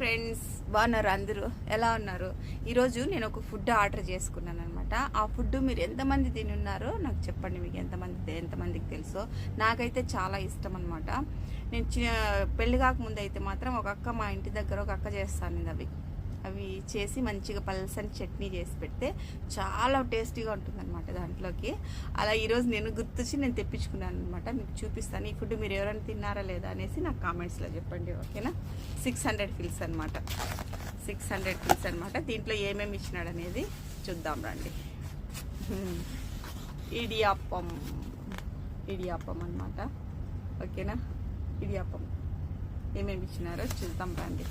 Friends, బాగున్నారు అందరూ? ఎలా ఉన్నారు? ఈరోజు నేను ఒక ఫుడ్ ఆర్డర్ చేసుకున్నాను అనమాట. ఆ ఫుడ్ మీరు ఎంతమంది తిని ఉన్నారో నాకు చెప్పండి. మీకు ఎంతమందికి తెలుసో. నాకైతే చాలా ఇష్టం అనమాట. నేను పెళ్లి కాకముందు అయితే మాత్రం ఒక అక్క మా ఇంటి దగ్గర ఒక అక్క చేస్తాను అవి చేసి మంచిగా పల్సని చట్నీ చేసి పెడితే చాలా టేస్టీగా ఉంటుందన్నమాట దాంట్లోకి. అలా ఈరోజు నేను గుర్తొచ్చి నేను తెప్పించుకున్నాను అనమాట. మీకు చూపిస్తాను. ఈ ఫుడ్ మీరు ఎవరైనా తిన్నారా లేదా అనేసి నాకు కామెంట్స్లో చెప్పండి, ఓకేనా? 600 ఫిల్స్ అనమాట. 600 ఫిల్స్ అనమాట. దీంట్లో ఏమేమి ఇచ్చినాడు అనేది చూద్దాం రండి. ఇడియాప్పం అనమాట, ఓకేనా? ఇడియాప్పం ఏమేమి ఇచ్చినారో చూద్దాం రండి.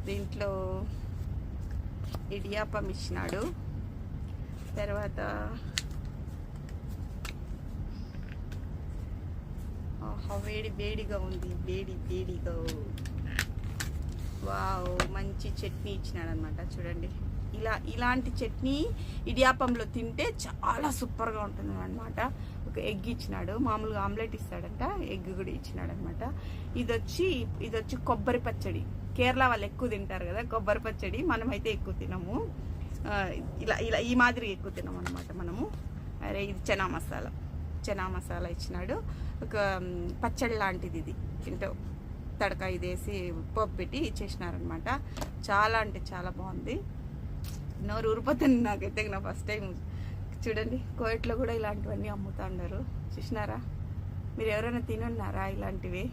దీంట్లో ఇడియాప్పం ఇచ్చినాడు. తర్వాత వేడిగా ఉంది, వేడిగా. వావ్, మంచి చట్నీ ఇచ్చినాడు అనమాట. చూడండి, ఇలాంటి చట్నీ ఇడియాప్పంలో తింటే చాలా సూపర్గా ఉంటుంది అనమాట. ఒక ఎగ్ ఇచ్చినాడు, మామూలుగా ఆమ్లెట్ ఇస్తాడంట, ఎగ్ కూడా ఇచ్చినాడు అనమాట. ఇది వచ్చి కొబ్బరి పచ్చడి. కేరళ వాళ్ళు ఎక్కువ తింటారు కదా కొబ్బరి పచ్చడి, మనమైతే ఎక్కువ తినము. ఇలా ఈ మాదిరి ఎక్కువ తినము అనమాట మనము. అరే, ఇది చనా మసాలా ఇచ్చినాడు. ఒక పచ్చడి లాంటిది ఇది. తింటూ తడక ఇదేసి పోపు పెట్టి ఇచ్చేసినారనమాట. చాలా అంటే చాలా బాగుంది. నోరు ఊరిపోతుంది నాకైతే. నా ఫస్ట్ టైం చూడండి, కోయట్లో కూడా ఇలాంటివన్నీ అమ్ముతా ఉన్నారు. చూసినారా? మీరు ఎవరైనా తినున్నారా ఇలాంటివి?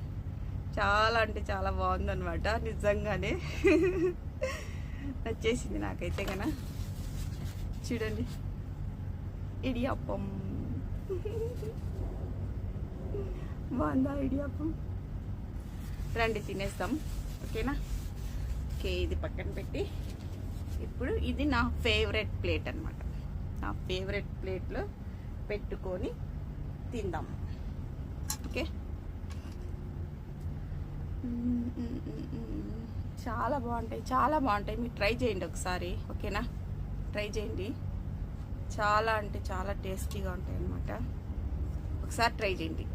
చాలా అంటే చాలా బాగుందన్నమాట, నిజంగానే నచ్చేసింది నాకైతే కన్నా. చూడండి, ఇడియాప్పం బాగుందా? ఇడియాప్పం రండి తినేస్తాం, ఓకేనా? ఓకే, ఇది పక్కన పెట్టి ఇప్పుడు ఇది నా ఫేవరెట్ ప్లేట్ అనమాట. నా ఫేవరెట్ ప్లేట్లో పెట్టుకొని తిందాం, ఓకే? చాలా బాగుంటాయి. మీరు ట్రై చేయండి ఒకసారి, ఓకేనా? ట్రై చేయండి. చాలా అంటే చాలా టేస్టీగా ఉంటాయి అన్నమాట. ఒకసారి ట్రై చేయండి,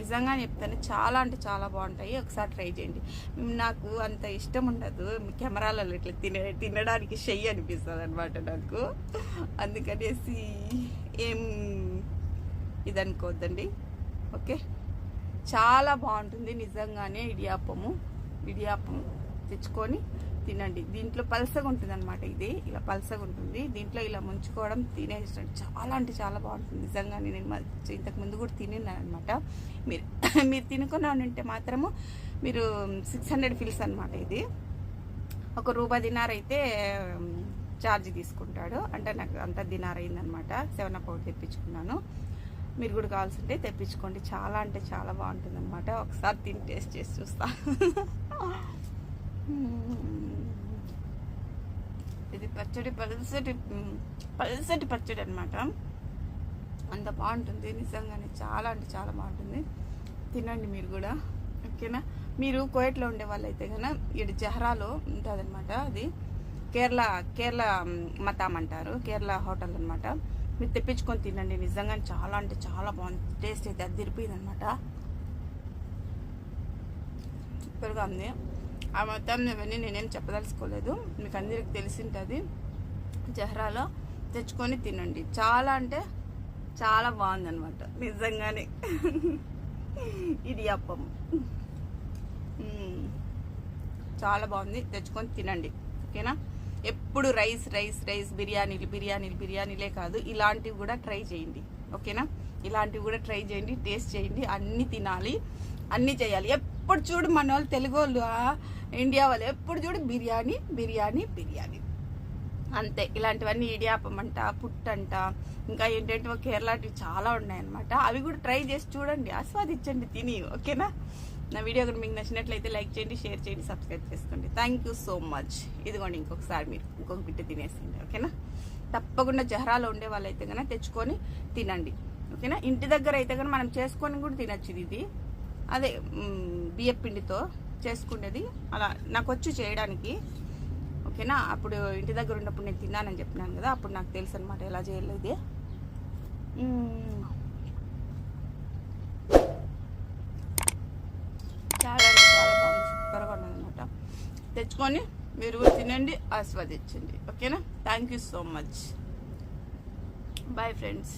నిజంగా చెప్తాను. చాలా అంటే చాలా బాగుంటాయి. ఒకసారి ట్రై చేయండి. నాకు అంత ఇష్టం ఉండదు కెమెరాలలో ఇట్లా తినడానికి షై అనిపిస్తుంది అనమాట నాకు. అందుకనేసి ఏం ఇదనుకోవద్దండి, ఓకే? చాలా బాగుంటుంది నిజంగానే. ఇడియాప్పం తెచ్చుకొని తినండి. దీంట్లో పలసగా ఉంటుంది అనమాట. ఇది ఇలా పలసగా ఉంటుంది. దీంట్లో ఇలా ముంచుకోవడం తినేసి చాలా అంటే చాలా బాగుంటుంది నిజంగానే. నేను ఇంతకు ముందు కూడా తిన్నాను అనమాట. మీరు తినుకున్నా ఉంటే మాత్రము మీరు 600 ఫిల్స్ అనమాట. ఇది ₹1 దినార్ అయితే ఛార్జ్ తీసుకుంటాడు. అంటే నాకు అంత దినార్ అయిందనమాట. 7 పౌడ్ తెప్పించుకున్నాను. మీరు కూడా కావాల్సింటే తెప్పించుకోండి. చాలా అంటే చాలా బాగుంటుంది అనమాట. ఒకసారి తిని టేస్ట్ చేసి చూస్తా. ఇది పచ్చడి పల్సటి పచ్చడి అనమాట. అంత బాగుంటుంది నిజంగానే. చాలా అంటే చాలా బాగుంటుంది. తినండి మీరు కూడా, ఓకేనా? మీరు కోయట్లో ఉండే వాళ్ళైతే కన్నా ఇటు జహరాలో ఉంటుంది అనమాట. అది కేరళ మతాం అంటారు, కేరళ హోటల్ అనమాట. మీరు తెప్పించుకొని తినండి. నిజంగా చాలా అంటే చాలా బాగుంది. టేస్ట్ అయితే అది తిరిపోయింది అనమాట. సూపర్గా ఉంది. ఆ మొత్తం ఇవన్నీ నేనేం చెప్పదలుచుకోలేదు, మీకు అందరికి తెలిసింటుంది. జహరాలో తెచ్చుకొని తినండి. చాలా అంటే చాలా బాగుందన్నమాట నిజంగానే. ఇడియాప్పం చాలా బాగుంది. తెచ్చుకొని తినండి, ఓకేనా? ఎప్పుడు రైస్ బిర్యానీలే కాదు, ఇలాంటివి కూడా ట్రై చేయండి, ఓకేనా? ఇలాంటివి కూడా ట్రై చేయండి, టేస్ట్ చేయండి. అన్నీ తినాలి, అన్నీ చేయాలి. ఎప్పుడు చూడు మన వాళ్ళు తెలుగు వాళ్ళు, ఇండియా వాళ్ళు ఎప్పుడు చూడు బిర్యానీ అంతే. ఇలాంటివన్నీ ఇడియాప్పం అంట, పుట్టంట, ఇంకా ఏంటంటే కేరళవి చాలా ఉన్నాయన్నమాట. అవి కూడా ట్రై చేసి చూడండి, ఆస్వాదించండి తిని, ఓకేనా? నా వీడియో కూడా మీకు నచ్చినట్లయితే లైక్ చేయండి, షేర్ చేయండి, సబ్స్క్రైబ్ చేసుకోండి. Thank you so much. ఇదిగోండి, ఇంకొకసారి మీరు ఇంకొక బిడ్డ తినేసింది, ఓకేనా? తప్పకుండా జహరాలో ఉండే వాళ్ళైతే కనుక తెచ్చుకొని తినండి, ఓకేనా? ఇంటి దగ్గర అయితే కనుక మనం చేసుకొని కూడా తినచ్చు. ఇది అదే బియ్యం పిండితో చేసుకునేది. అలా నాకు వచ్చి చేయడానికి, ఓకేనా? అప్పుడు ఇంటి దగ్గర ఉన్నప్పుడు నేను తిన్నానని చెప్పినాను కదా, అప్పుడు నాకు తెలుసు అనమాట ఎలా చేయాలి. ఇది చాలా బాగుంది, సూపర్గా ఉన్నది అనమాట. తెచ్చుకొని మీరు కూడా తినండి, ఆస్వాదించండి. ఓకేనా? Thank you so much. Bye friends.